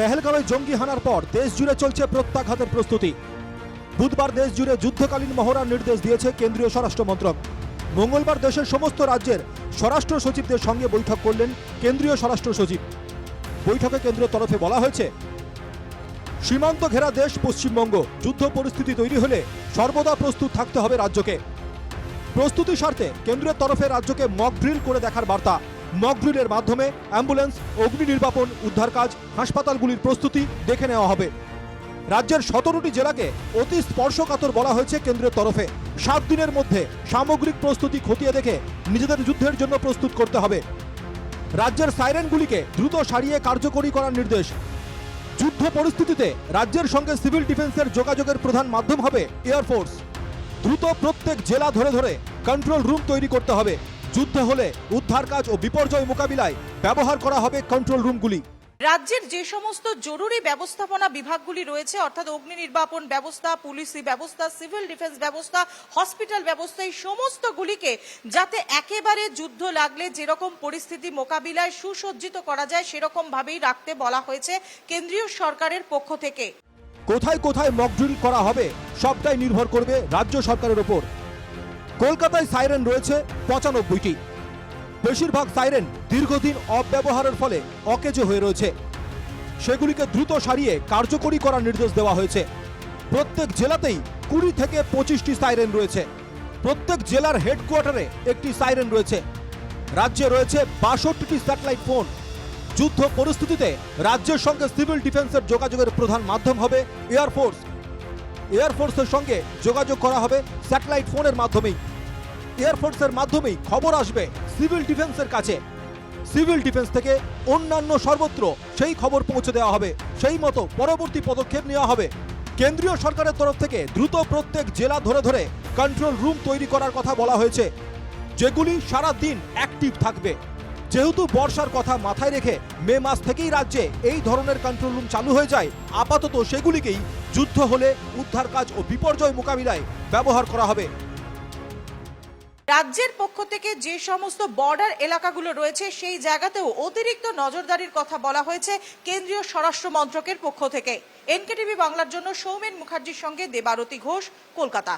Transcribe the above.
পেহেলগাঁওয়ে জঙ্গি হানার পর দেশ জুড়ে চলছে প্রত্যাঘাতের প্রস্তুতি। বুধবার দেশ জুড়ে যুদ্ধকালীন মহড়ার নির্দেশ দিয়েছে কেন্দ্রীয় স্বরাষ্ট্র মন্ত্রক। মঙ্গলবার দেশের সমস্ত রাজ্যের স্বরাষ্ট্র সচিবদের সঙ্গে বৈঠক করলেন কেন্দ্রীয় স্বরাষ্ট্র সচিব। বৈঠকে কেন্দ্রের তরফে বলা হয়েছে, সীমান্ত ঘেরা দেশ পশ্চিমবঙ্গ, যুদ্ধ পরিস্থিতি তৈরি হলে সর্বদা প্রস্তুত থাকতে হবে রাজ্যকে। প্রস্তুতি স্বার্থে কেন্দ্রের তরফে রাজ্যকে মক ড্রিল করে দেখার বার্তা। মক ড্রিলের মাধ্যমে অ্যাম্বুলেন্স, অগ্নি নির্বাপন, উদ্ধার কাজ, হাসপাতালগুলির প্রস্তুতি দেখে নেওয়া হবে। রাজ্যের 17টি জেলাকে অতি স্পর্শকাতর বলা হয়েছে কেন্দ্রের তরফে। 7 দিনের মধ্যে সামগ্রিক প্রস্তুতি খতিয়ে দেখে নিজেদের যুদ্ধের জন্য প্রস্তুত করতে হবে। রাজ্যের সাইরেনগুলিকে দ্রুত সারিয়ে কার্যকরী করার নির্দেশ। যুদ্ধ পরিস্থিতিতে রাজ্যের সঙ্গে সিভিল ডিফেন্সের যোগাযোগের প্রধান মাধ্যম হবে এয়ারফোর্স। দ্রুত প্রত্যেক জেলা ধরে ধরে কন্ট্রোল রুম তৈরি করতে হবে। যুদ্ধ হলে উদ্ধার কাজ ও বিপর্যয় মোকাবিলায় ব্যবহার করা হবে কন্ট্রোল রুমগুলি। রাজ্যের যে সমস্ত জরুরি ব্যবস্থাপনা বিভাগগুলি রয়েছে, অর্থাৎ অগ্নি নির্বাপন ব্যবস্থা, পুলিশি ব্যবস্থা, সিভিল ডিফেন্স ব্যবস্থা, হসপিটাল ব্যবস্থা, এই সমস্তগুলিকে যাতে একেবারে যুদ্ধ লাগলে যেরকম পরিস্থিতি মোকাবিলায় সুসজ্জিত করা যায় সেরকম ভাবেই রাখতে বলা হয়েছে কেন্দ্রীয় সরকারের পক্ষ থেকে। কোথায় কোথায় মক ড্রিল করা হবে সবটাই নির্ভর করবে রাজ্য সরকারের ওপর। কলকাতায় সাইরেন রয়েছে 95টি। বেশিরভাগ সাইরেন দীর্ঘদিন অব্যবহারের ফলে অকেজো হয়ে রয়েছে। সেগুলিকে দ্রুত সারিয়ে কার্যকরী করার নির্দেশ দেওয়া হয়েছে। প্রত্যেক জেলাতেই 20 থেকে 25টি সাইরেন রয়েছে। প্রত্যেক জেলার হেডকোয়ার্টারে একটি সাইরেন রয়েছে। রাজ্যে রয়েছে 62টি স্যাটেলাইট ফোন। যুদ্ধ পরিস্থিতিতে রাজ্যের সঙ্গে সিভিল ডিফেন্সের যোগাযোগের প্রধান মাধ্যম হবে এয়ারফোর্স। এয়ারফোর্সের সঙ্গে যোগাযোগ করা হবে স্যাটেলাইট ফোনের মাধ্যমেই। এয়ারফোর্সের মাধ্যমেই খবর আসবে সিভিল ডিফেন্সের কাছে। সিভিল ডিফেন্স থেকে অন্যান্য সর্বত্র সেই খবর পৌঁছে দেওয়া হবে। সেই মতো পরবর্তী পদক্ষেপ নেওয়া হবে। কেন্দ্রীয় সরকারের তরফ থেকে দ্রুত প্রত্যেক জেলা ধরে ধরে কন্ট্রোল রুম তৈরি করার কথা বলা হয়েছে, যেগুলি সারা দিন অ্যাক্টিভ থাকবে। যেহেতু বর্ষার কথা মাথায় রেখে মে মাস থেকেই রাজ্যে এই ধরনের কন্ট্রোল রুম চালু হয়ে যায়, আপাতত সেগুলিকেই যুদ্ধ হলে উদ্ধার কাজ ও বিপর্যয় মোকাবিলায় ব্যবহার করা হবে। রাজ্যের পক্ষ থেকে যে সমস্ত বর্ডার এলাকাগুলো রয়েছে সেই জায়গাতেও অতিরিক্ত নজরদারির কথা বলা হয়েছে কেন্দ্রীয় স্বরাষ্ট্র মন্ত্রকের পক্ষ থেকে। এনকেটিভি বাংলার জন্য সৌমেন মুখার্জির সঙ্গে দেবারতী ঘোষ, কলকাতা।